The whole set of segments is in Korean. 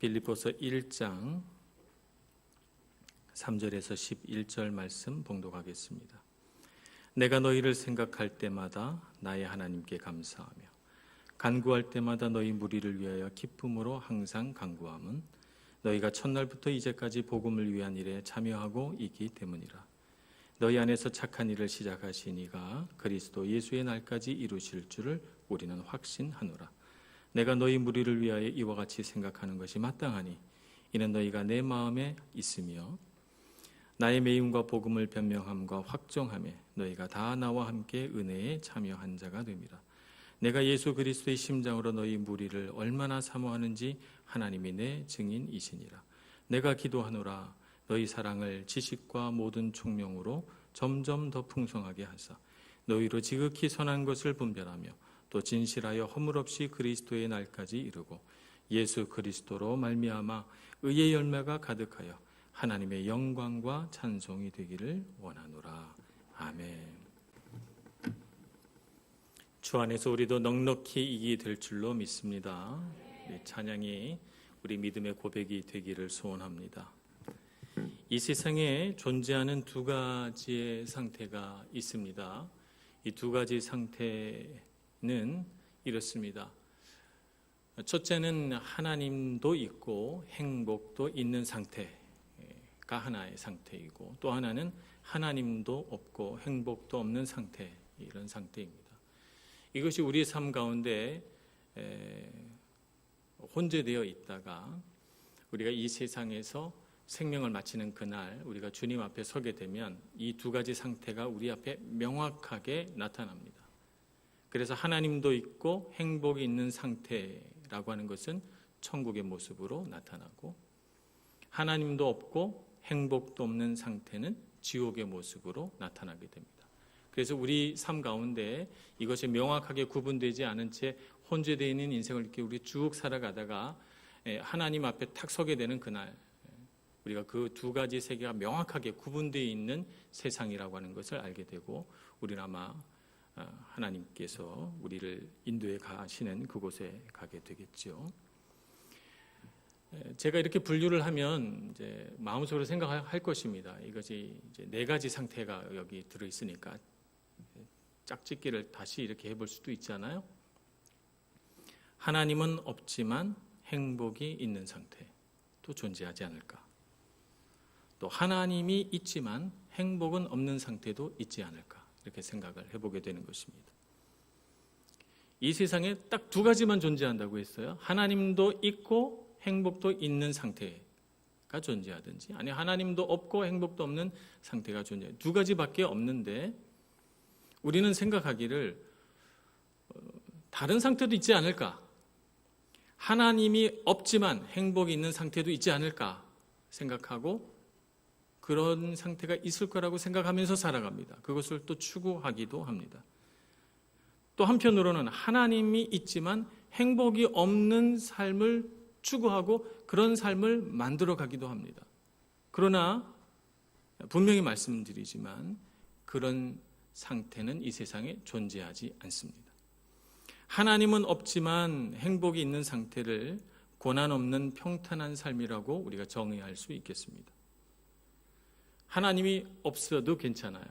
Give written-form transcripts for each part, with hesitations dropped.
빌립보서 1장 3절에서 11절 말씀 봉독하겠습니다. 내가 너희를 생각할 때마다 나의 하나님께 감사하며 간구할 때마다 너희 무리를 위하여 기쁨으로 항상 간구함은 너희가 첫날부터 이제까지 복음을 위한 일에 참여하고 있기 때문이라. 너희 안에서 착한 일을 시작하신 이가 그리스도 예수의 날까지 이루실 줄을 우리는 확신하노라. 내가 너희 무리를 위하여 이와 같이 생각하는 것이 마땅하니 이는 너희가 내 마음에 있으며 나의 매임과 복음을 변명함과 확정함에 너희가 다 나와 함께 은혜에 참여한 자가 됨이라. 내가 예수 그리스도의 심장으로 너희 무리를 얼마나 사모하는지 하나님이 내 증인이시니라. 내가 기도하노라. 너희 사랑을 지식과 모든 총명으로 점점 더 풍성하게 하사 너희로 지극히 선한 것을 분별하며 또 진실하여 허물 없이 그리스도의 날까지 이르고 예수 그리스도로 말미암아 의의 열매가 가득하여 하나님의 영광과 찬송이 되기를 원하노라. 아멘. 주 안에서 우리도 넉넉히 이기 될 줄로 믿습니다. 찬양이 우리 믿음의 고백이 되기를 소원합니다. 이 세상에 존재하는 두 가지의 상태가 있습니다. 이 두 가지 상태는 이렇습니다. 첫째는 하나님도 있고 행복도 있는 상태가 하나의 상태이고, 또 하나는 하나님도 없고 행복도 없는 상태, 이런 상태입니다. 이것이 우리의 삶 가운데 혼재되어 있다가 우리가 이 세상에서 생명을 마치는 그날 우리가 주님 앞에 서게 되면 이 두 가지 상태가 우리 앞에 명확하게 나타납니다. 그래서 하나님도 있고 행복이 있는 상태라고 하는 것은 천국의 모습으로 나타나고, 하나님도 없고 행복도 없는 상태는 지옥의 모습으로 나타나게 됩니다. 그래서 우리 삶 가운데 이것이 명확하게 구분되지 않은 채 혼재되어 있는 인생을 이렇게 우리 쭉 살아가다가 하나님 앞에 탁 서게 되는 그날, 우리가 그 두 가지 세계가 명확하게 구분되어 있는 세상이라고 하는 것을 알게 되고, 우리는 아마 하나님께서 우리를 인도해 가시는 그곳에 가게 되겠죠. 제가 이렇게 분류를 하면 이제 마음속으로 생각할 것입니다. 이것이 이제 네 가지 상태가 여기 들어 있으니까 짝짓기를 다시 이렇게 해볼 수도 있잖아요. 하나님은 없지만 행복이 있는 상태도 존재하지 않을까? 또 하나님이 있지만 행복은 없는 상태도 있지 않을까? 이렇게 생각을 해보게 되는 것입니다. 이 세상에 딱 두 가지만 존재한다고 했어요. 하나님도 있고 행복도 있는 상태가 존재하든지, 아니 하나님도 없고 행복도 없는 상태가 존재해요. 두 가지밖에 없는데 우리는 생각하기를 다른 상태도 있지 않을까? 하나님이 없지만 행복이 있는 상태도 있지 않을까 생각하고 그런 상태가 있을 거라고 생각하면서 살아갑니다. 그것을 또 추구하기도 합니다. 또 한편으로는 하나님이 있지만 행복이 없는 삶을 추구하고 그런 삶을 만들어 가기도 합니다. 그러나 분명히 말씀드리지만 그런 상태는 이 세상에 존재하지 않습니다. 하나님은 없지만 행복이 있는 상태를 고난 없는 평탄한 삶이라고 우리가 정의할 수 있겠습니다. 하나님이 없어도 괜찮아요.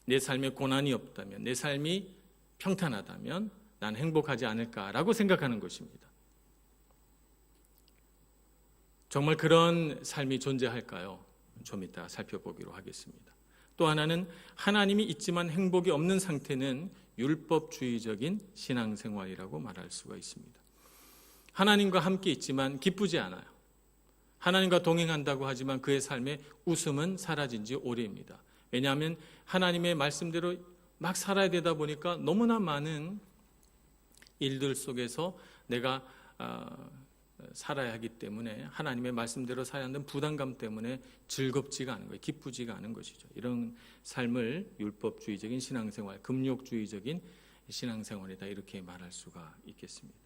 내 삶에 고난이 없다면, 내 삶이 평탄하다면 난 행복하지 않을까라고 생각하는 것입니다. 정말 그런 삶이 존재할까요? 좀 이따 살펴보기로 하겠습니다. 또 하나는 하나님이 있지만 행복이 없는 상태는 율법주의적인 신앙생활이라고 말할 수가 있습니다. 하나님과 함께 있지만 기쁘지 않아요. 하나님과 동행한다고 하지만 그의 삶에 웃음은 사라진 지 오래입니다. 왜냐하면 하나님의 말씀대로 막 살아야 되다 보니까 너무나 많은 일들 속에서 내가 살아야 하기 때문에 하나님의 말씀대로 살아야 하는 부담감 때문에 즐겁지가 않은 거예요. 기쁘지가 않은 것이죠. 이런 삶을 율법주의적인 신앙생활, 금욕주의적인 신앙생활이다, 이렇게 말할 수가 있겠습니다.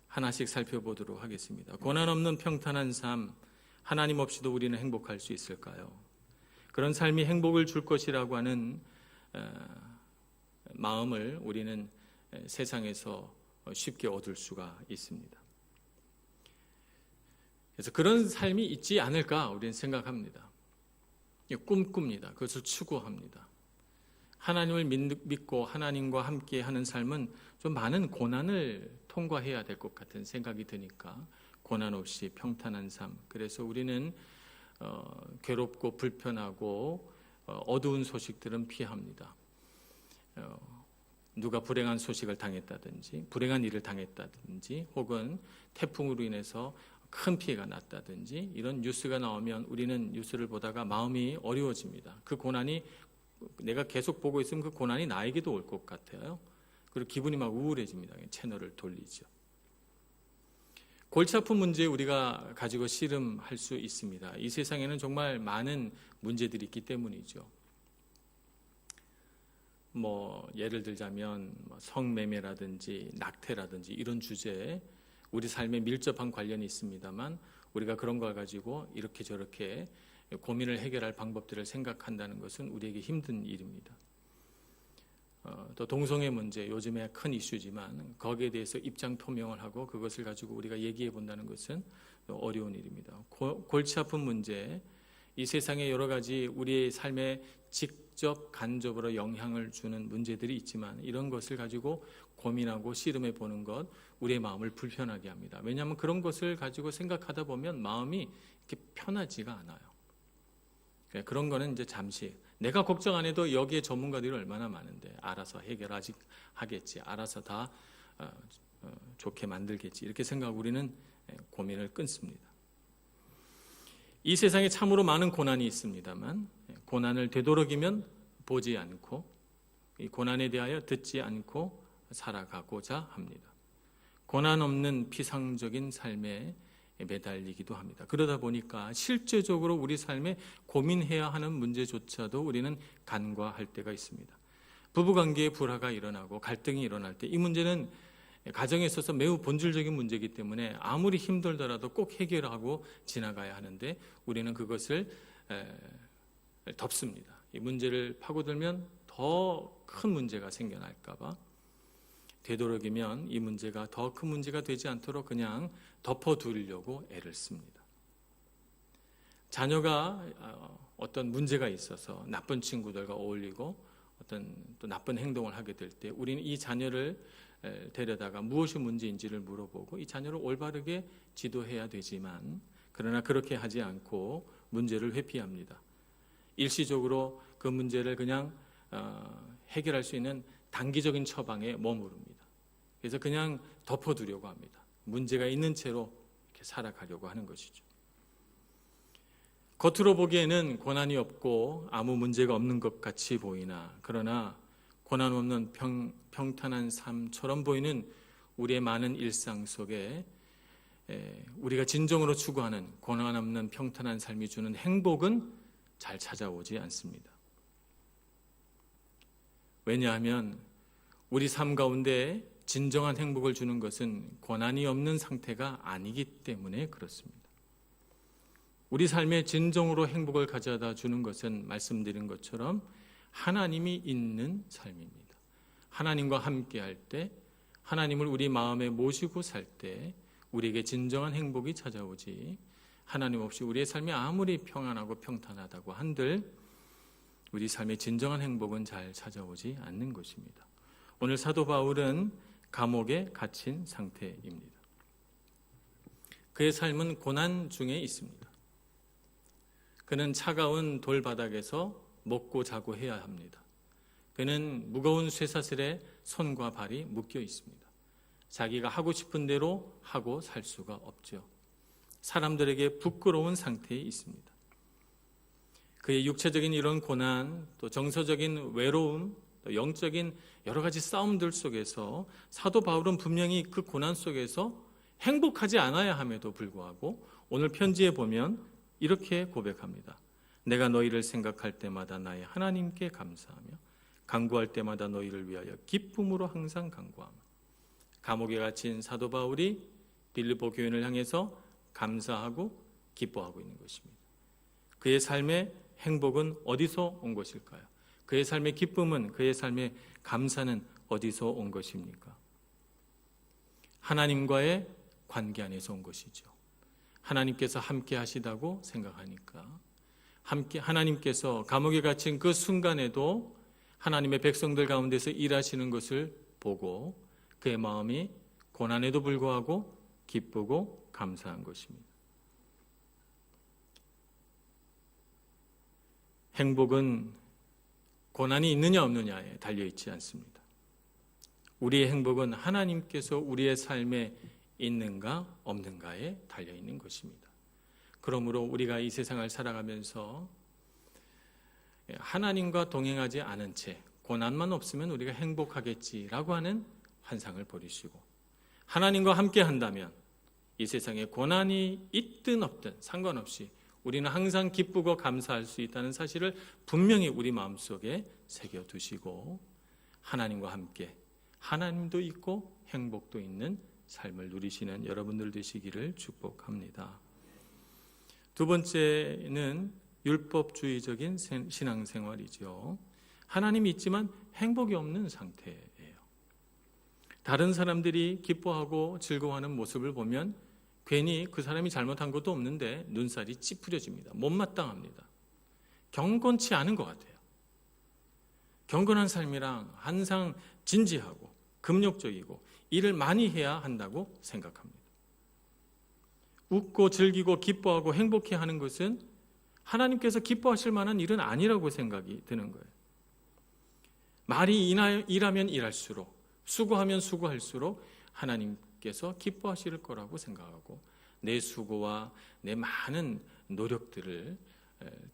하나씩 살펴보도록 하겠습니다. 고난 없는 평탄한 삶, 하나님 없이도 우리는 행복할 수 있을까요? 그런 삶이 행복을 줄 것이라고 하는 마음을 우리는 세상에서 쉽게 얻을 수가 있습니다. 그래서 그런 삶이 있지 않을까 우리는 생각합니다. 꿈꿉니다. 그것을 추구합니다. 하나님을 믿고 하나님과 함께 하는 삶은 좀 많은 고난을 통과해야 될 것 같은 생각이 드니까 고난 없이 평탄한 삶. 그래서 우리는 괴롭고 불편하고 어두운 소식들은 피합니다. 누가 불행한 소식을 당했다든지 불행한 일을 당했다든지 혹은 태풍으로 인해서 큰 피해가 났다든지 이런 뉴스가 나오면 우리는 뉴스를 보다가 마음이 어려워집니다. 그 고난이 내가 계속 보고 있으면 그 고난이 나에게도 올 것 같아요. 그리고 기분이 막 우울해집니다. 채널을 돌리죠. 골치 아픈 문제 우리가 가지고 씨름할 수 있습니다. 이 세상에는 정말 많은 문제들이 있기 때문이죠. 예를 들자면 성매매라든지 낙태라든지 이런 주제에 우리 삶에 밀접한 관련이 있습니다만 우리가 그런 걸 가지고 이렇게 저렇게 고민을 해결할 방법들을 생각한다는 것은 우리에게 힘든 일입니다. 또 동성애 문제 요즘에 큰 이슈지만 거기에 대해서 입장 표명을 하고 그것을 가지고 우리가 얘기해 본다는 것은 어려운 일입니다. 골치 아픈 문제, 이 세상에 여러 가지 우리의 삶에 직접 간접으로 영향을 주는 문제들이 있지만 이런 것을 가지고 고민하고 씨름해 보는 것 우리의 마음을 불편하게 합니다. 왜냐하면 그런 것을 가지고 생각하다 보면 마음이 이렇게 편하지가 않아요. 그런 거는 이제 잠시 내가 걱정 안 해도 여기에 전문가들이 얼마나 많은데 알아서 해결하겠지, 알아서 다 좋게 만들겠지 이렇게 생각하고 우리는 고민을 끊습니다. 이 세상에 참으로 많은 고난이 있습니다만 고난을 되도록이면 보지 않고 이 고난에 대하여 듣지 않고 살아가고자 합니다. 고난 없는 피상적인 삶에 매달리기도 합니다. 그러다 보니까 실제적으로 우리 삶에 고민해야 하는 문제조차도 우리는 간과할 때가 있습니다. 부부관계에 불화가 일어나고 갈등이 일어날 때 이 문제는 가정에 있어서 매우 본질적인 문제이기 때문에 아무리 힘들더라도 꼭 해결하고 지나가야 하는데 우리는 그것을 덮습니다. 이 문제를 파고들면 더 큰 문제가 생겨날까 봐 되도록이면 이 문제가 더 큰 문제가 되지 않도록 그냥 덮어두려고 애를 씁니다. 자녀가 어떤 문제가 있어서 나쁜 친구들과 어울리고 어떤 또 나쁜 행동을 하게 될 때 우리는 이 자녀를 데려다가 무엇이 문제인지를 물어보고 이 자녀를 올바르게 지도해야 되지만 그러나 그렇게 하지 않고 문제를 회피합니다. 일시적으로 그 문제를 그냥 해결할 수 있는 단기적인 처방에 머무릅니다. 그래서 그냥 덮어두려고 합니다. 문제가 있는 채로 이렇게 살아가려고 하는 것이죠. 겉으로 보기에는 고난이 없고 아무 문제가 없는 것 같이 보이나 그러나 고난 없는 평탄한 삶처럼 보이는 우리의 많은 일상 속에 우리가 진정으로 추구하는 고난 없는 평탄한 삶이 주는 행복은 잘 찾아오지 않습니다. 왜냐하면 우리 삶 가운데 진정한 행복을 주는 것은 고난이 없는 상태가 아니기 때문에 그렇습니다. 우리 삶에 진정으로 행복을 가져다 주는 것은 말씀드린 것처럼 하나님이 있는 삶입니다. 하나님과 함께 할 때, 하나님을 우리 마음에 모시고 살 때 우리에게 진정한 행복이 찾아오지 하나님 없이 우리의 삶이 아무리 평안하고 평탄하다고 한들 우리 삶의 진정한 행복은 잘 찾아오지 않는 것입니다. 오늘 사도 바울은 감옥에 갇힌 상태입니다. 그의 삶은 고난 중에 있습니다. 그는 차가운 돌바닥에서 먹고 자고 해야 합니다. 그는 무거운 쇠사슬에 손과 발이 묶여 있습니다. 자기가 하고 싶은 대로 하고 살 수가 없죠. 사람들에게 부끄러운 상태에 있습니다. 그의 육체적인 이런 고난, 또 정서적인 외로움, 또 영적인 여러 가지 싸움들 속에서 사도 바울은 분명히 그 고난 속에서 행복하지 않아야 함에도 불구하고 오늘 편지에 보면 이렇게 고백합니다. 내가 너희를 생각할 때마다 나의 하나님께 감사하며 간구할 때마다 너희를 위하여 기쁨으로 항상 간구하며 감옥에 갇힌 사도 바울이 빌립보 교인을 향해서 감사하고 기뻐하고 있는 것입니다. 그의 삶의 행복은 어디서 온 것일까요? 그의 삶의 기쁨은, 그의 삶의 감사는 어디서 온 것입니까? 하나님과의 관계 안에서 온 것이죠. 하나님께서 함께 하시다고 생각하니까 함께 하나님께서 감옥에 갇힌 그 순간에도 하나님의 백성들 가운데서 일하시는 것을 보고 그의 마음이 고난에도 불구하고 기쁘고 감사한 것입니다. 행복은 고난이 있느냐 없느냐에 달려있지 않습니다. 우리의 행복은 하나님께서 우리의 삶에 있는가 없는가에 달려있는 것입니다. 그러므로 우리가 이 세상을 살아가면서 하나님과 동행하지 않은 채 고난만 없으면 우리가 행복하겠지라고 하는 환상을 버리시고 하나님과 함께 한다면 이 세상에 고난이 있든 없든 상관없이 우리는 항상 기쁘고 감사할 수 있다는 사실을 분명히 우리 마음속에 새겨두시고 하나님과 함께 하나님도 있고 행복도 있는 삶을 누리시는 여러분들 되시기를 축복합니다. 두 번째는 율법주의적인 신앙생활이죠. 하나님이 있지만 행복이 없는 상태예요. 다른 사람들이 기뻐하고 즐거워하는 모습을 보면 괜히 그 사람이 잘못한 것도 없는데 눈살이 찌푸려집니다. 못마땅합니다. 경건치 않은 것 같아요. 경건한 삶이랑 항상 진지하고 금욕적이고 일을 많이 해야 한다고 생각합니다. 웃고 즐기고 기뻐하고 행복해하는 것은 하나님께서 기뻐하실 만한 일은 아니라고 생각이 드는 거예요. 많이 일하면 일할수록 수고하면 수고할수록 하나님께서 기뻐하실 거라고 생각하고 내 수고와 내 많은 노력들을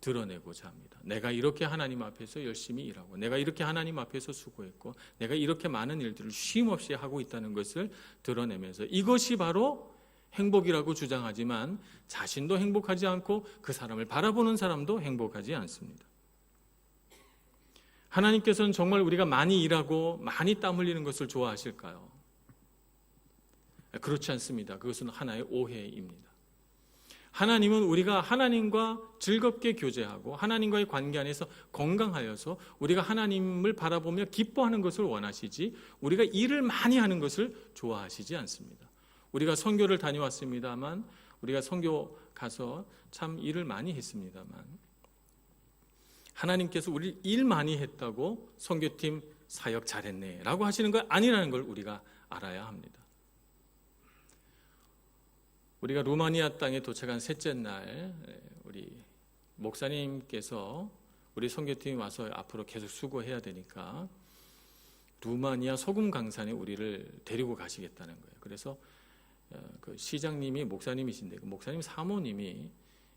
드러내고자 합니다. 내가 이렇게 하나님 앞에서 열심히 일하고 내가 이렇게 하나님 앞에서 수고했고 내가 이렇게 많은 일들을 쉼없이 하고 있다는 것을 드러내면서 이것이 바로 행복이라고 주장하지만 자신도 행복하지 않고 그 사람을 바라보는 사람도 행복하지 않습니다. 하나님께서는 정말 우리가 많이 일하고 많이 땀 흘리는 것을 좋아하실까요? 그렇지 않습니다. 그것은 하나의 오해입니다. 하나님은 우리가 하나님과 즐겁게 교제하고 하나님과의 관계 안에서 건강하여서 우리가 하나님을 바라보며 기뻐하는 것을 원하시지 우리가 일을 많이 하는 것을 좋아하시지 않습니다. 우리가 선교를 다녀왔습니다만 우리가 선교 가서 참 일을 많이 했습니다만 하나님께서 우리 일 많이 했다고 선교팀 사역 잘했네 라고 하시는 거 아니라는 걸 우리가 알아야 합니다. 우리가 루마니아 땅에 도착한 셋째 날 우리 목사님께서 우리 선교팀이 와서 앞으로 계속 수고해야 되니까 루마니아 소금 강산에 우리를 데리고 가시겠다는 거예요. 그래서 그 시장님이 목사님이신데 그 목사님 사모님이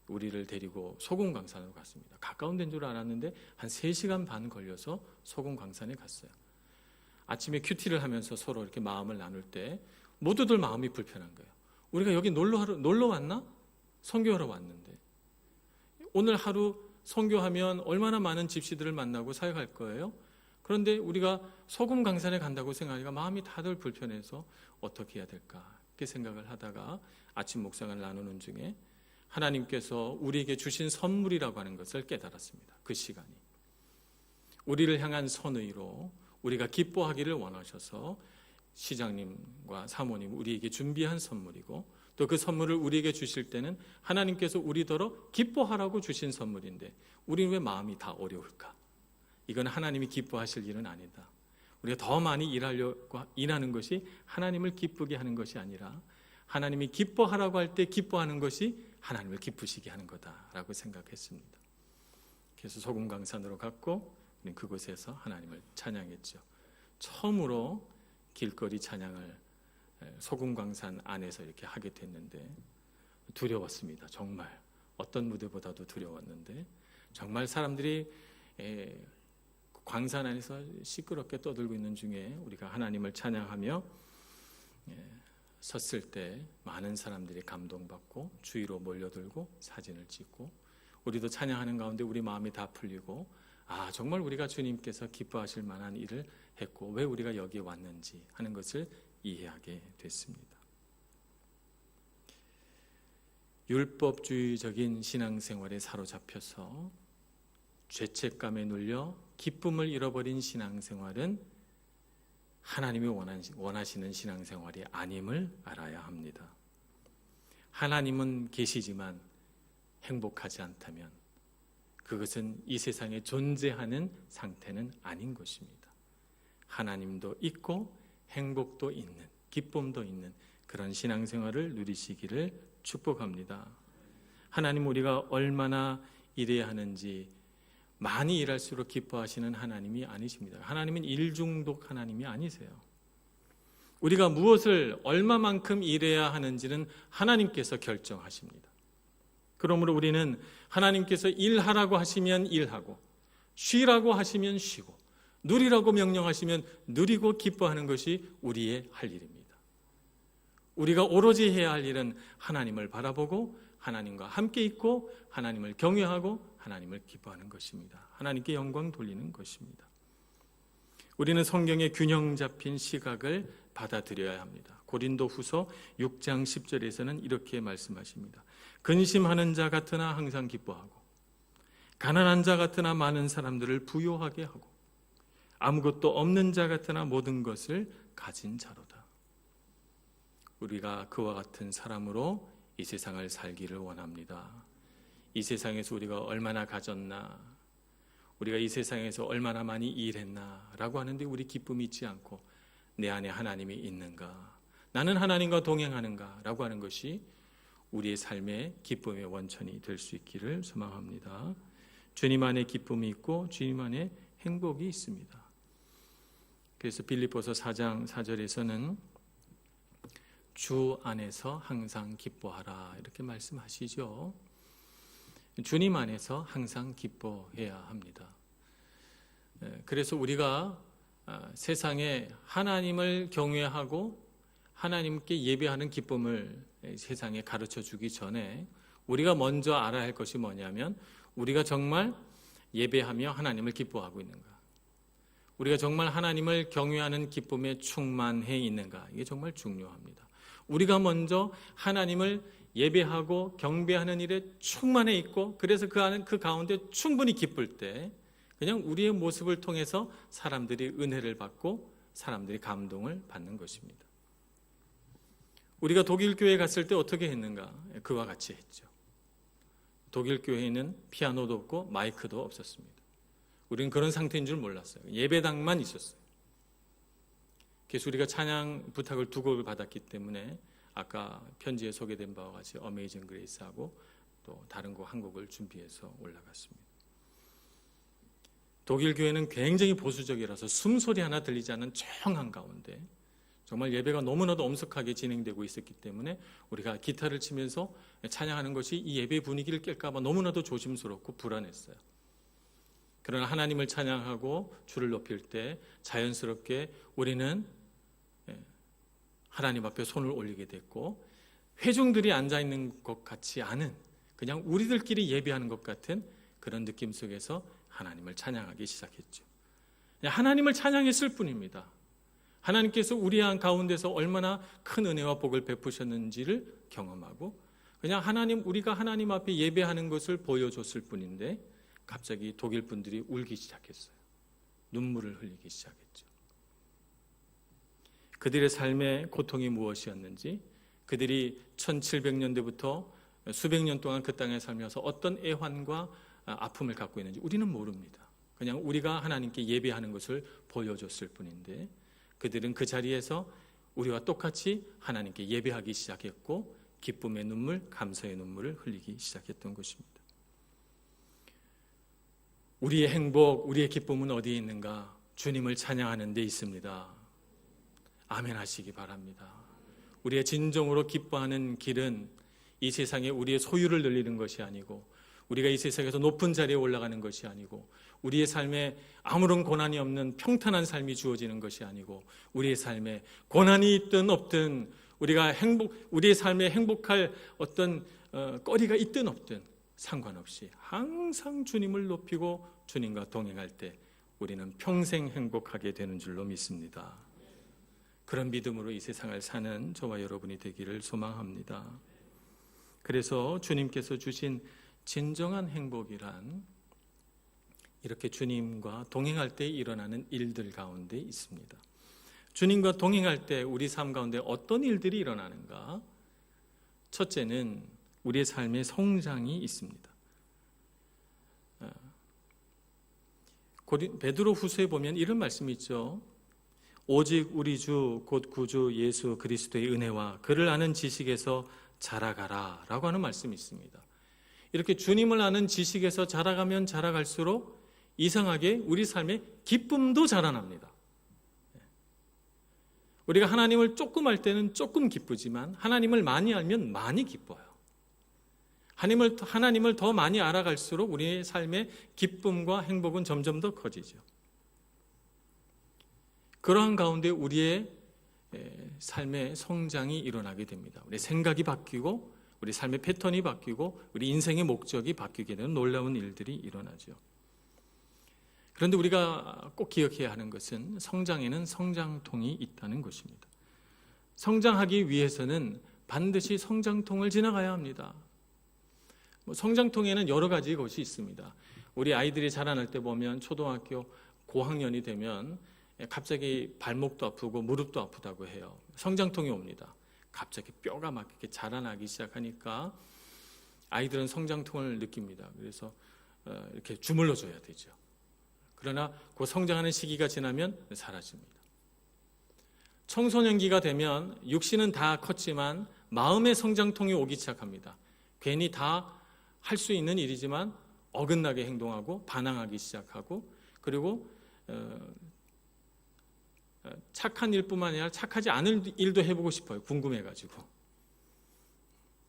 우리를 데리고 소금 강산으로 갔습니다. 가까운 데인 줄 알았는데 한 3시간 반 걸려서 소금 강산에 갔어요. 아침에 큐티를 하면서 서로 이렇게 마음을 나눌 때 모두들 마음이 불편한 거예요. 우리가 여기 놀러 왔나? 선교하러 왔는데 오늘 하루 선교하면 얼마나 많은 집시들을 만나고 사역할 거예요? 그런데 우리가 소금 강산에 간다고 생각하니까 마음이 다들 불편해서 어떻게 해야 될까? 이렇게 생각을 하다가 아침 묵상을 나누는 중에 하나님께서 우리에게 주신 선물이라고 하는 것을 깨달았습니다. 그 시간이 우리를 향한 선의로 우리가 기뻐하기를 원하셔서 시장님과 사모님 우리에게 준비한 선물이고 또 그 선물을 우리에게 주실 때는 하나님께서 우리더러 기뻐하라고 주신 선물인데 우리는 왜 마음이 다 어려울까? 이건 하나님이 기뻐하실 일은 아니다. 우리가 더 많이 일하는 것이 하나님을 기쁘게 하는 것이 아니라 하나님이 기뻐하라고 할 때 기뻐하는 것이 하나님을 기쁘시게 하는 거다라고 생각했습니다. 그래서 소금강산으로 갔고 그곳에서 하나님을 찬양했죠. 처음으로 길거리 찬양을 소금강산 안에서 이렇게 하게 됐는데 두려웠습니다. 정말 어떤 무대보다도 두려웠는데 정말 사람들이 광산 안에서 시끄럽게 떠들고 있는 중에 우리가 하나님을 찬양하며 섰을 때 많은 사람들이 감동받고 주위로 몰려들고 사진을 찍고 우리도 찬양하는 가운데 우리 마음이 다 풀리고 아 정말 우리가 주님께서 기뻐하실 만한 일을 했고 왜 우리가 여기에 왔는지 하는 것을 이해하게 됐습니다. 율법주의적인 신앙생활에 사로잡혀서 죄책감에 눌려 기쁨을 잃어버린 신앙생활은 하나님이 원하시는 신앙생활이 아님을 알아야 합니다. 하나님은 계시지만 행복하지 않다면 그것은 이 세상에 존재하는 상태는 아닌 것입니다. 하나님도 있고 행복도 있는, 기쁨도 있는 그런 신앙생활을 누리시기를 축복합니다. 하나님, 우리가 얼마나 일해야 하는지 많이 일할수록 기뻐하시는 하나님이 아니십니다. 하나님은 일중독 하나님이 아니세요. 우리가 무엇을 얼마만큼 일해야 하는지는 하나님께서 결정하십니다. 그러므로 우리는 하나님께서 일하라고 하시면 일하고, 쉬라고 하시면 쉬고, 누리라고 명령하시면 누리고 기뻐하는 것이 우리의 할 일입니다. 우리가 오로지 해야 할 일은 하나님을 바라보고 하나님과 함께 있고 하나님을 경외하고 하나님을 기뻐하는 것입니다. 하나님께 영광 돌리는 것입니다. 우리는 성경의 균형 잡힌 시각을 받아들여야 합니다. 고린도후서 6장 10절에서는 이렇게 말씀하십니다. 근심하는 자 같으나 항상 기뻐하고 가난한 자 같으나 많은 사람들을 부요하게 하고 아무것도 없는 자 같으나 모든 것을 가진 자로다. 우리가 그와 같은 사람으로 이 세상을 살기를 원합니다. 이 세상에서 우리가 얼마나 가졌나, 우리가 이 세상에서 얼마나 많이 일했나 라고 하는데 우리 기쁨이 있지 않고 내 안에 하나님이 있는가, 나는 하나님과 동행하는가 라고 하는 것이 우리의 삶의 기쁨의 원천이 될 수 있기를 소망합니다. 주님 안에 기쁨이 있고 주님 안에 행복이 있습니다. 그래서 빌립보서 4장 4절에서는 주 안에서 항상 기뻐하라 이렇게 말씀하시죠. 주님 안에서 항상 기뻐해야 합니다. 그래서 우리가 세상에 하나님을 경외하고 하나님께 예배하는 기쁨을 세상에 가르쳐 주기 전에 우리가 먼저 알아야 할 것이 뭐냐면 우리가 정말 예배하며 하나님을 기뻐하고 있는가, 우리가 정말 하나님을 경외하는 기쁨에 충만해 있는가, 이게 정말 중요합니다. 우리가 먼저 하나님을 예배하고 경배하는 일에 충만해 있고 그래서 그 가운데 충분히 기쁠 때 그냥 우리의 모습을 통해서 사람들이 은혜를 받고 사람들이 감동을 받는 것입니다. 우리가 독일 교회에 갔을 때 어떻게 했는가? 그와 같이 했죠. 독일 교회에는 피아노도 없고 마이크도 없었습니다. 우리는 그런 상태인 줄 몰랐어요. 예배당만 있었어요. 그래서 우리가 찬양 부탁을 2곡을 받았기 때문에 아까 편지에 소개된 바와 같이 어메이징 그레이스하고 또 다른 곡 한 곡을 준비해서 올라갔습니다. 독일 교회는 굉장히 보수적이라서 숨소리 하나 들리지 않는 조용한 가운데 정말 예배가 너무나도 엄숙하게 진행되고 있었기 때문에 우리가 기타를 치면서 찬양하는 것이 이 예배 분위기를 깰까 봐 너무나도 조심스럽고 불안했어요. 그러나 하나님을 찬양하고 주를 높일 때 자연스럽게 우리는 하나님 앞에 손을 올리게 됐고 회중들이 앉아있는 것 같지 않은 그냥 우리들끼리 예배하는 것 같은 그런 느낌 속에서 하나님을 찬양하기 시작했죠. 하나님을 찬양했을 뿐입니다. 하나님께서 우리 가운데서 얼마나 큰 은혜와 복을 베푸셨는지를 경험하고 그냥 우리가 하나님 앞에 예배하는 것을 보여줬을 뿐인데 갑자기 독일 분들이 울기 시작했어요. 눈물을 흘리기 시작했죠. 그들의 삶의 고통이 무엇이었는지, 그들이 1700년대부터 수백 년 동안 그 땅에 살면서 어떤 애환과 아픔을 갖고 있는지 우리는 모릅니다. 그냥 우리가 하나님께 예배하는 것을 보여줬을 뿐인데 그들은 그 자리에서 우리와 똑같이 하나님께 예배하기 시작했고 기쁨의 눈물, 감사의 눈물을 흘리기 시작했던 것입니다. 우리의 행복, 우리의 기쁨은 어디에 있는가? 주님을 찬양하는 데 있습니다. 아멘 하시기 바랍니다. 우리의 진정으로 기뻐하는 길은 이 세상에 우리의 소유를 늘리는 것이 아니고 우리가 이 세상에서 높은 자리에 올라가는 것이 아니고 우리의 삶에 아무런 고난이 없는 평탄한 삶이 주어지는 것이 아니고 우리의 삶에 고난이 있든 없든 우리의 삶에 행복할 어떤 거리가 있든 없든 상관없이 항상 주님을 높이고 주님과 동행할 때 우리는 평생 행복하게 되는 줄로 믿습니다. 그런 믿음으로 이 세상을 사는 저와 여러분이 되기를 소망합니다. 그래서 주님께서 주신 진정한 행복이란 이렇게 주님과 동행할 때 일어나는 일들 가운데 있습니다. 주님과 동행할 때 우리 삶 가운데 어떤 일들이 일어나는가? 첫째는 우리의 삶의 성장이 있습니다. 베드로 후서에 보면 이런 말씀이 있죠. 오직 우리 주 곧 구주 예수 그리스도의 은혜와 그를 아는 지식에서 자라가라 라고 하는 말씀이 있습니다. 이렇게 주님을 아는 지식에서 자라가면 자라갈수록 이상하게 우리 삶의 기쁨도 자라납니다. 우리가 하나님을 조금 알 때는 조금 기쁘지만 하나님을 많이 알면 많이 기뻐요. 하나님을 더 많이 알아갈수록 우리의 삶의 기쁨과 행복은 점점 더 커지죠. 그러한 가운데 우리의 삶의 성장이 일어나게 됩니다. 우리 생각이 바뀌고 우리 삶의 패턴이 바뀌고 우리 인생의 목적이 바뀌게 되는 놀라운 일들이 일어나죠. 그런데 우리가 꼭 기억해야 하는 것은 성장에는 성장통이 있다는 것입니다. 성장하기 위해서는 반드시 성장통을 지나가야 합니다. 성장통에는 여러 가지 것이 있습니다. 우리 아이들이 자라날 때 보면 초등학교 고학년이 되면 갑자기 발목도 아프고 무릎도 아프다고 해요. 성장통이 옵니다. 갑자기 뼈가 막 이렇게 자라나기 시작하니까 아이들은 성장통을 느낍니다. 그래서 이렇게 주물러 줘야 되죠. 그러나 그 성장하는 시기가 지나면 사라집니다. 청소년기가 되면 육신은 다 컸지만 마음의 성장통이 오기 시작합니다. 괜히 다 할 수 있는 일이지만 어긋나게 행동하고 반항하기 시작하고 그리고 착한 일뿐만 아니라 착하지 않은 일도 해보고 싶어요. 궁금해가지고.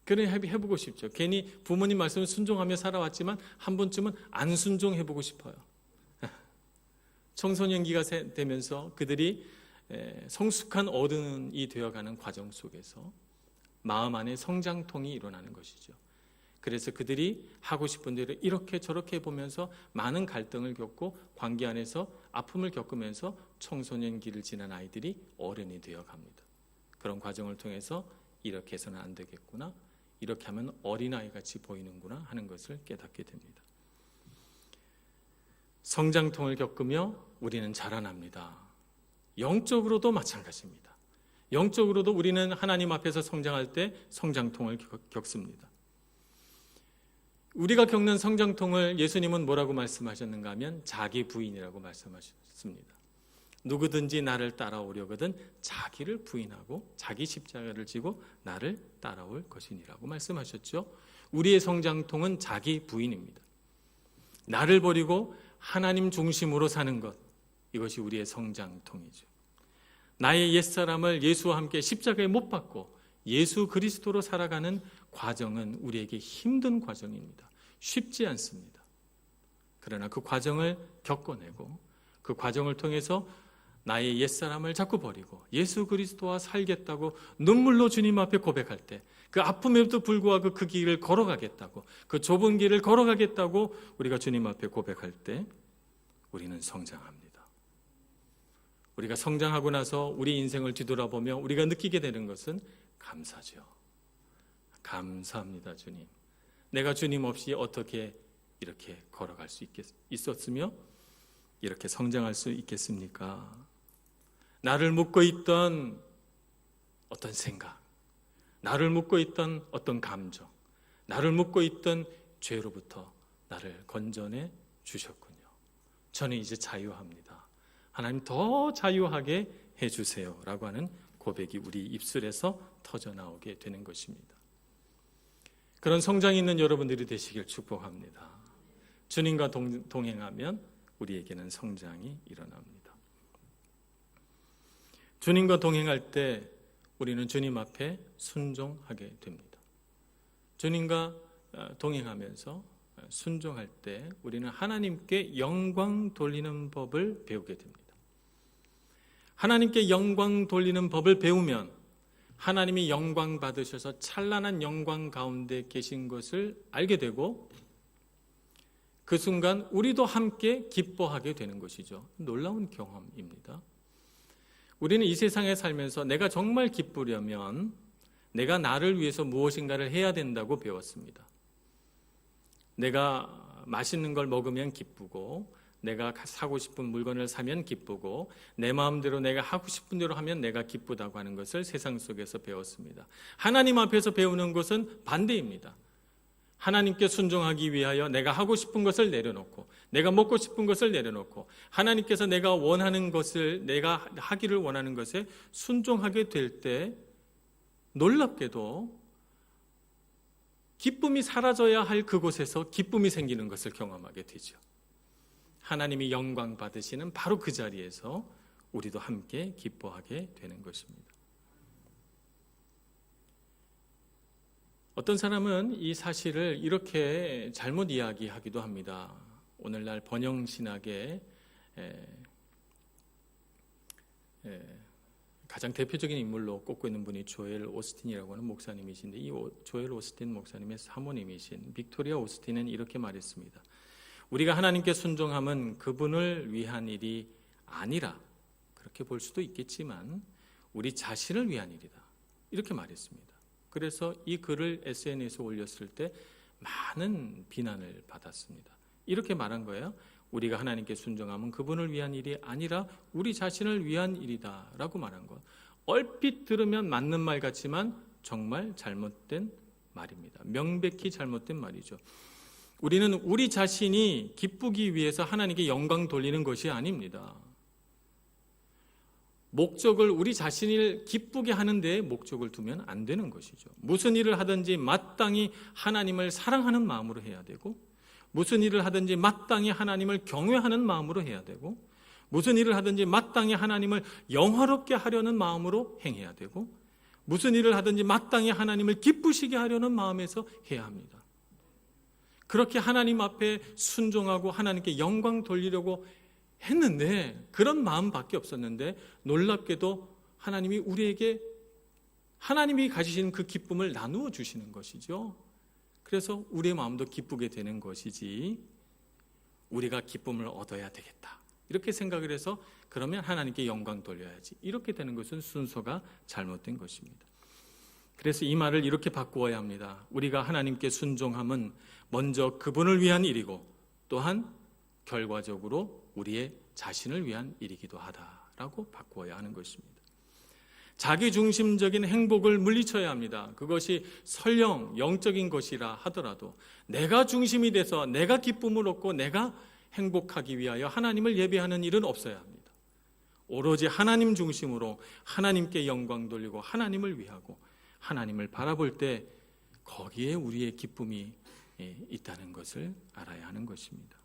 그래 해보고 싶죠. 괜히 부모님 말씀을 순종하며 살아왔지만 한 번쯤은 안 순종해보고 싶어요. 청소년기가 되면서 그들이 성숙한 어른이 되어가는 과정 속에서 마음 안에 성장통이 일어나는 것이죠. 그래서 그들이 하고 싶은 대로 이렇게 저렇게 보면서 많은 갈등을 겪고 관계 안에서 아픔을 겪으면서 청소년기를 지난 아이들이 어른이 되어갑니다. 그런 과정을 통해서 이렇게 해서는 안 되겠구나, 이렇게 하면 어린아이같이 보이는구나 하는 것을 깨닫게 됩니다. 성장통을 겪으며 우리는 자라납니다. 영적으로도 마찬가지입니다. 영적으로도 우리는 하나님 앞에서 성장할 때 성장통을 겪습니다. 우리가 겪는 성장통을 예수님은 뭐라고 말씀하셨는가 하면 자기 부인이라고 말씀하셨습니다. 누구든지 나를 따라오려거든 자기를 부인하고 자기 십자가를 지고 나를 따라올 것이니라고 말씀하셨죠. 우리의 성장통은 자기 부인입니다. 나를 버리고 하나님 중심으로 사는 것, 이것이 우리의 성장통이죠. 나의 옛사람을 예수와 함께 십자가에 못 박고 예수 그리스도로 살아가는 과정은 우리에게 힘든 과정입니다. 쉽지 않습니다. 그러나 그 과정을 겪어내고 그 과정을 통해서 나의 옛사람을 자꾸 버리고 예수 그리스도와 살겠다고 눈물로 주님 앞에 고백할 때 그 아픔에도 불구하고 그 길을 걸어가겠다고, 그 좁은 길을 걸어가겠다고 우리가 주님 앞에 고백할 때 우리는 성장합니다. 우리가 성장하고 나서 우리 인생을 뒤돌아보며 우리가 느끼게 되는 것은 감사죠. 감사합니다, 주님. 내가 주님 없이 어떻게 이렇게 걸어갈 수 있었으며 이렇게 성장할 수 있겠습니까? 나를 묶고 있던 어떤 생각, 나를 묶고 있던 어떤 감정, 나를 묶고 있던 죄로부터 나를 건져내 주셨군요. 저는 이제 자유합니다. 하나님 더 자유하게 해주세요 라고 하는 고백이 우리 입술에서 터져나오게 되는 것입니다. 그런 성장이 있는 여러분들이 되시길 축복합니다. 주님과 동행하면 우리에게는 성장이 일어납니다. 주님과 동행할 때 우리는 주님 앞에 순종하게 됩니다. 주님과 동행하면서 순종할 때 우리는 하나님께 영광 돌리는 법을 배우게 됩니다. 하나님께 영광 돌리는 법을 배우면 하나님이 영광 받으셔서 찬란한 영광 가운데 계신 것을 알게 되고 그 순간 우리도 함께 기뻐하게 되는 것이죠. 놀라운 경험입니다. 우리는 이 세상에 살면서 내가 정말 기쁘려면 내가 나를 위해서 무엇인가를 해야 된다고 배웠습니다. 내가 맛있는 걸 먹으면 기쁘고 내가 사고 싶은 물건을 사면 기쁘고 내 마음대로 내가 하고 싶은 대로 하면 내가 기쁘다고 하는 것을 세상 속에서 배웠습니다. 하나님 앞에서 배우는 것은 반대입니다. 하나님께 순종하기 위하여 내가 하고 싶은 것을 내려놓고 내가 먹고 싶은 것을 내려놓고 하나님께서 내가 원하는 것을 내가 하기를 원하는 것에 순종하게 될 때 놀랍게도 기쁨이 사라져야 할 그곳에서 기쁨이 생기는 것을 경험하게 되죠. 하나님이 영광 받으시는 바로 그 자리에서 우리도 함께 기뻐하게 되는 것입니다. 어떤 사람은 이 사실을 이렇게 잘못 이야기하기도 합니다. 오늘날 번영신학의 가장 대표적인 인물로 꼽고 있는 분이 조엘 오스틴이라고 하는 목사님이신데, 이 조엘 오스틴 목사님의 사모님이신 빅토리아 오스틴은 이렇게 말했습니다. 우리가 하나님께 순종함은 그분을 위한 일이 아니라, 그렇게 볼 수도 있겠지만 우리 자신을 위한 일이다, 이렇게 말했습니다. 그래서 이 글을 SNS에 올렸을 때 많은 비난을 받았습니다. 이렇게 말한 거예요. 우리가 하나님께 순종하면 그분을 위한 일이 아니라 우리 자신을 위한 일이다 라고 말한 것. 얼핏 들으면 맞는 말 같지만 정말 잘못된 말입니다. 명백히 잘못된 말이죠. 우리는 우리 자신이 기쁘기 위해서 하나님께 영광 돌리는 것이 아닙니다. 목적을 우리 자신을 기쁘게 하는 데에 목적을 두면 안 되는 것이죠. 무슨 일을 하든지 마땅히 하나님을 사랑하는 마음으로 해야 되고, 무슨 일을 하든지 마땅히 하나님을 경외하는 마음으로 해야 되고, 무슨 일을 하든지 마땅히 하나님을 영화롭게 하려는 마음으로 행해야 되고, 무슨 일을 하든지 마땅히 하나님을 기쁘시게 하려는 마음에서 해야 합니다. 그렇게 하나님 앞에 순종하고 하나님께 영광 돌리려고 했는데, 그런 마음밖에 없었는데 놀랍게도 하나님이 우리에게 하나님이 가지신 그 기쁨을 나누어 주시는 것이죠. 그래서 우리의 마음도 기쁘게 되는 것이지, 우리가 기쁨을 얻어야 되겠다 이렇게 생각을 해서 그러면 하나님께 영광 돌려야지 이렇게 되는 것은 순서가 잘못된 것입니다. 그래서 이 말을 이렇게 바꾸어야 합니다. 우리가 하나님께 순종함은 먼저 그분을 위한 일이고 또한 결과적으로 우리의 자신을 위한 일이기도 하다라고 바꾸어야 하는 것입니다. 자기중심적인 행복을 물리쳐야 합니다. 그것이 설령 영적인 것이라 하더라도 내가 중심이 돼서 내가 기쁨을 얻고 내가 행복하기 위하여 하나님을 예배하는 일은 없어야 합니다. 오로지 하나님 중심으로 하나님께 영광 돌리고 하나님을 위하고 하나님을 바라볼 때 거기에 우리의 기쁨이 있다는 것을 알아야 하는 것입니다.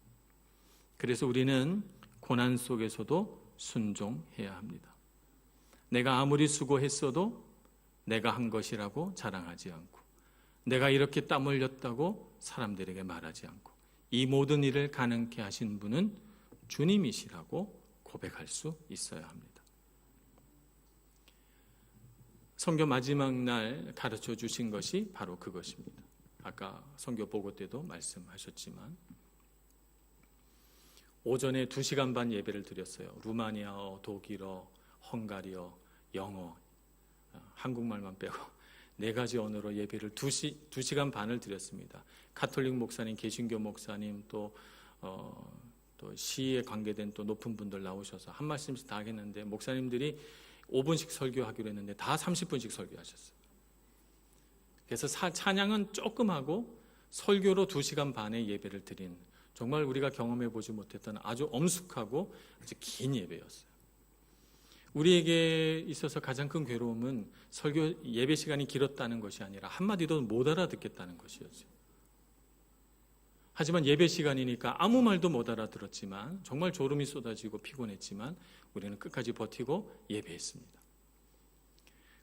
그래서 우리는 고난 속에서도 순종해야 합니다. 내가 아무리 수고했어도 내가 한 것이라고 자랑하지 않고, 내가 이렇게 땀 흘렸다고 사람들에게 말하지 않고, 이 모든 일을 가능케 하신 분은 주님이시라고 고백할 수 있어야 합니다. 선교 마지막 날 가르쳐 주신 것이 바로 그것입니다. 아까 선교 보고 때도 말씀하셨지만 오전에 2시간 반 예배를 드렸어요. 루마니아어, 독일어, 헝가리어, 영어, 한국말만 빼고 4가지 언어로 예배를 2시간 반을 드렸습니다. 가톨릭 목사님, 개신교 목사님, 또 시에 관계된 또 높은 분들 나오셔서 한 말씀씩 다 하겠는데, 목사님들이 5분씩 설교하기로 했는데 다 30분씩 설교하셨어요. 그래서 찬양은 조금 하고 설교로 2시간 반의 예배를 드린, 정말 우리가 경험해 보지 못했던 아주 엄숙하고 아주 긴 예배였어요. 우리에게 있어서 가장 큰 괴로움은 설교 예배 시간이 길었다는 것이 아니라 한마디도 못 알아듣겠다는 것이었어요. 하지만 예배 시간이니까 아무 말도 못 알아들었지만, 정말 졸음이 쏟아지고 피곤했지만 우리는 끝까지 버티고 예배했습니다.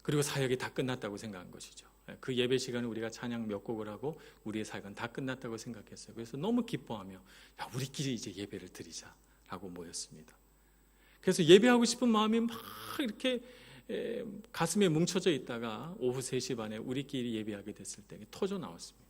그리고 사역이 다 끝났다고 생각한 것이죠. 그 예배 시간에 우리가 찬양 몇 곡을 하고 우리의 사역은 다 끝났다고 생각했어요. 그래서 너무 기뻐하며 야, 우리끼리 이제 예배를 드리자라고 모였습니다. 그래서 예배하고 싶은 마음이 막 이렇게 가슴에 뭉쳐져 있다가 오후 3시 반에 우리끼리 예배하게 됐을 때 터져 나왔습니다.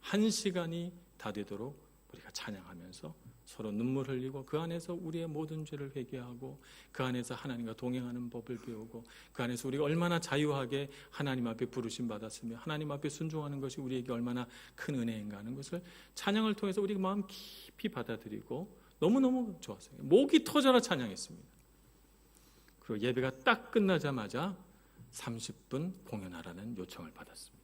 1시간이 다 되도록 우리가 찬양하면서 서로 눈물 흘리고 그 안에서 우리의 모든 죄를 회개하고 그 안에서 하나님과 동행하는 법을 배우고 그 안에서 우리가 얼마나 자유하게 하나님 앞에 부르심 받았으며 하나님 앞에 순종하는 것이 우리에게 얼마나 큰 은혜인가 하는 것을 찬양을 통해서 우리가 마음 깊이 받아들이고 너무너무 좋았어요. 목이 터져라 찬양했습니다. 그리고 예배가 딱 끝나자마자 30분 공연하라는 요청을 받았습니다.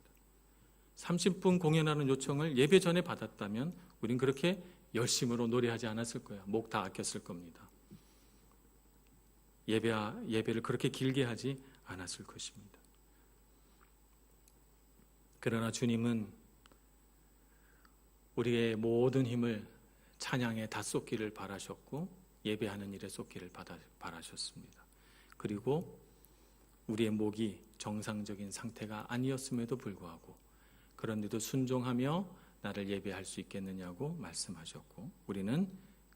30분 공연하는 요청을 예배 전에 받았다면 우린 그렇게 열심으로 노래하지 않았을 거예요. 목 다 아꼈을 겁니다. 예배를 그렇게 길게 하지 않았을 것입니다. 그러나 주님은 우리의 모든 힘을 찬양에 다 쏟기를 바라셨고 예배하는 일에 쏟기를 바라셨습니다. 그리고 우리의 목이 정상적인 상태가 아니었음에도 불구하고 그런데도 순종하며 나를 예배할 수 있겠느냐고 말씀하셨고 우리는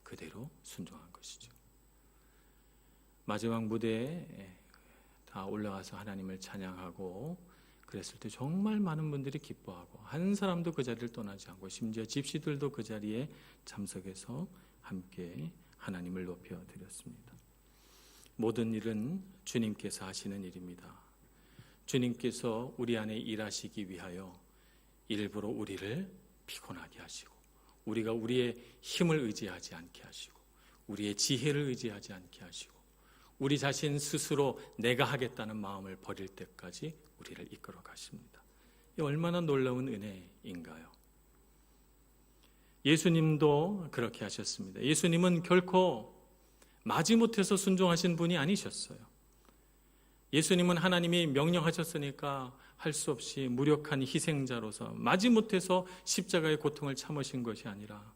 그대로 순종한 것이죠. 마지막 무대에 다 올라가서 하나님을 찬양하고 그랬을 때 정말 많은 분들이 기뻐하고 한 사람도 그 자리를 떠나지 않고 심지어 집시들도 그 자리에 참석해서 함께 하나님을 높여드렸습니다. 모든 일은 주님께서 하시는 일입니다. 주님께서 우리 안에 일하시기 위하여 일부러 우리를 피곤하게 하시고 우리가 우리의 힘을 의지하지 않게 하시고 우리의 지혜를 의지하지 않게 하시고 우리 자신 스스로 내가 하겠다는 마음을 버릴 때까지 우리를 이끌어 가십니다. 이 얼마나 놀라운 은혜인가요? 예수님도 그렇게 하셨습니다. 예수님은 결코 마지못해서 순종하신 분이 아니셨어요. 예수님은 하나님이 명령하셨으니까 할 수 없이 무력한 희생자로서 마지못해서 십자가의 고통을 참으신 것이 아니라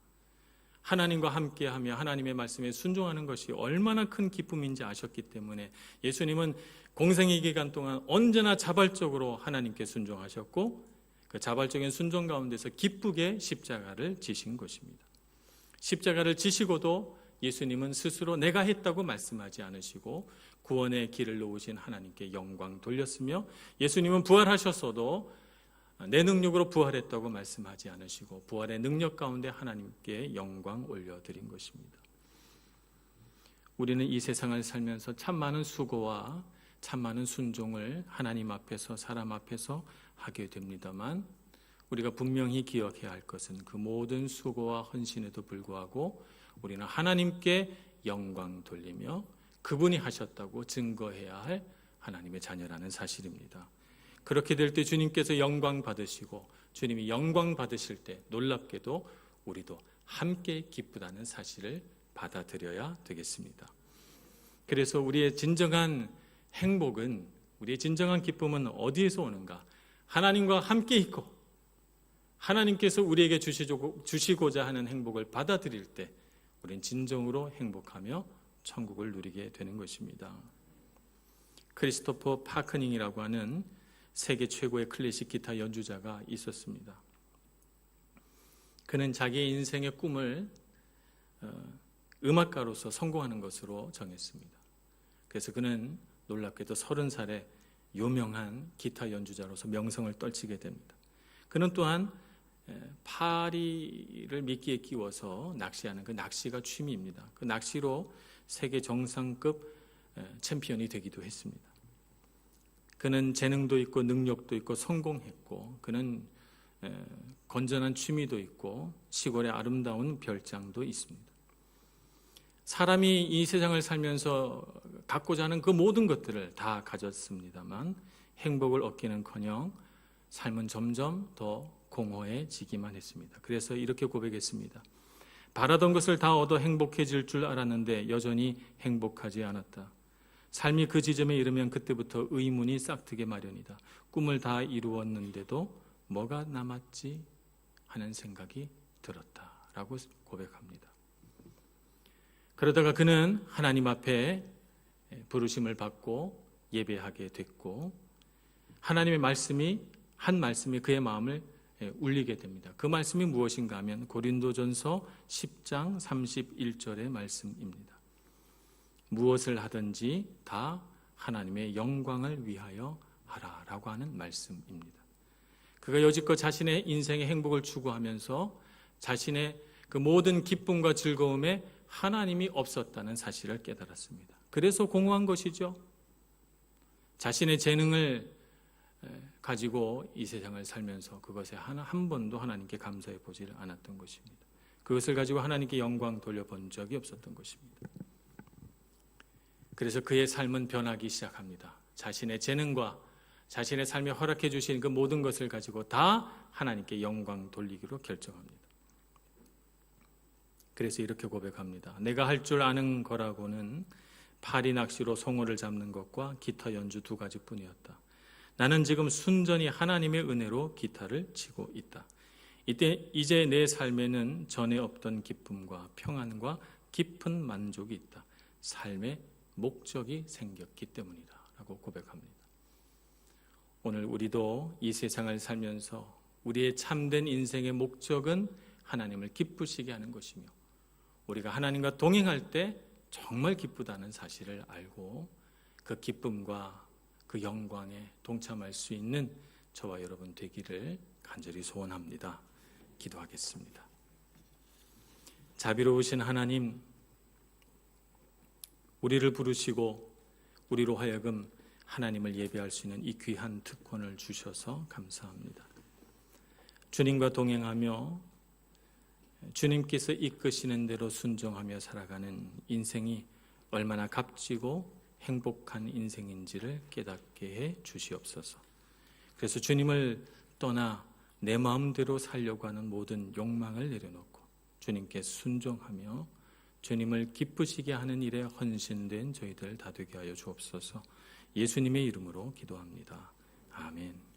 하나님과 함께하며 하나님의 말씀에 순종하는 것이 얼마나 큰 기쁨인지 아셨기 때문에 예수님은 공생의 기간 동안 언제나 자발적으로 하나님께 순종하셨고 그 자발적인 순종 가운데서 기쁘게 십자가를 지신 것입니다. 십자가를 지시고도 예수님은 스스로 내가 했다고 말씀하지 않으시고 구원의 길을 놓으신 하나님께 영광 돌렸으며 예수님은 부활하셨어도 내 능력으로 부활했다고 말씀하지 않으시고 부활의 능력 가운데 하나님께 영광 올려드린 것입니다. 우리는 이 세상을 살면서 참 많은 수고와 참 많은 순종을 하나님 앞에서 사람 앞에서 하게 됩니다만 우리가 분명히 기억해야 할 것은 그 모든 수고와 헌신에도 불구하고 우리는 하나님께 영광 돌리며 그분이 하셨다고 증거해야 할 하나님의 자녀라는 사실입니다. 그렇게 될 때 주님께서 영광 받으시고 주님이 영광 받으실 때 놀랍게도 우리도 함께 기쁘다는 사실을 받아들여야 되겠습니다. 그래서 우리의 진정한 행복은 우리의 진정한 기쁨은 어디에서 오는가? 하나님과 함께 있고 하나님께서 우리에게 주시고자 하는 행복을 받아들일 때 우리는 진정으로 행복하며 천국을 누리게 되는 것입니다. 크리스토퍼 파크닝이라고 하는 세계 최고의 클래식 기타 연주자가 있었습니다. 그는 자기의 인생의 꿈을 음악가로서 성공하는 것으로 정했습니다. 그래서 그는 놀랍게도 30살에 유명한 기타 연주자로서 명성을 떨치게 됩니다. 그는 또한 파리를 미끼에 끼워서 낚시하는 그 낚시가 취미입니다. 그 낚시로 세계 정상급 챔피언이 되기도 했습니다. 그는 재능도 있고 능력도 있고 성공했고 그는 건전한 취미도 있고 시골의 아름다운 별장도 있습니다. 사람이 이 세상을 살면서 갖고자 하는 그 모든 것들을 다 가졌습니다만 행복을 얻기는커녕 삶은 점점 더 공허해지기만 했습니다. 그래서 이렇게 고백했습니다. 바라던 것을 다 얻어 행복해질 줄 알았는데 여전히 행복하지 않았다. 삶이 그 지점에 이르면 그때부터 의문이 싹트게 마련이다. 꿈을 다 이루었는데도 뭐가 남았지 하는 생각이 들었다라고 고백합니다. 그러다가 그는 하나님 앞에 부르심을 받고 예배하게 됐고 하나님의 한 말씀이 그의 마음을 울리게 됩니다. 그 말씀이 무엇인가 하면 고린도전서 10장 31절의 말씀입니다. 무엇을 하든지 다 하나님의 영광을 위하여 하라라고 하는 말씀입니다. 그가 여지껏 자신의 인생의 행복을 추구하면서 자신의 그 모든 기쁨과 즐거움에 하나님이 없었다는 사실을 깨달았습니다. 그래서 공허한 것이죠. 자신의 재능을 가지고 이 세상을 살면서 그것에 한 번도 하나님께 감사해 보지를 않았던 것입니다. 그것을 가지고 하나님께 영광 돌려본 적이 없었던 것입니다. 그래서 그의 삶은 변하기 시작합니다. 자신의 재능과 자신의 삶에 허락해 주신 그 모든 것을 가지고 다 하나님께 영광 돌리기로 결정합니다. 그래서 이렇게 고백합니다. 내가 할 줄 아는 거라고는 파리 낚시로 송어를 잡는 것과 기타 연주 2가지뿐이었다. 나는 지금 순전히 하나님의 은혜로 기타를 치고 있다. 이제 내 삶에는 전에 없던 기쁨과 평안과 깊은 만족이 있다. 삶의 목적이 생겼기 때문이다 라고 고백합니다. 오늘 우리도 이 세상을 살면서 우리의 참된 인생의 목적은 하나님을 기쁘시게 하는 것이며 우리가 하나님과 동행할 때 정말 기쁘다는 사실을 알고 그 기쁨과 그 영광에 동참할 수 있는 저와 여러분 되기를 간절히 소원합니다. 기도하겠습니다. 자비로우신 하나님, 우리를 부르시고 우리로 하여금 하나님을 예배할 수 있는 이 귀한 특권을 주셔서 감사합니다. 주님과 동행하며 주님께서 이끄시는 대로 순종하며 살아가는 인생이 얼마나 값지고 행복한 인생인지를 깨닫게 해 주시옵소서. 그래서 주님을 떠나 내 마음대로 살려고 하는 모든 욕망을 내려놓고 주님께 순종하며 주님을 기쁘시게 하는 일에 헌신된 저희들 다 되게 하여 주옵소서. 예수님의 이름으로 기도합니다. 아멘.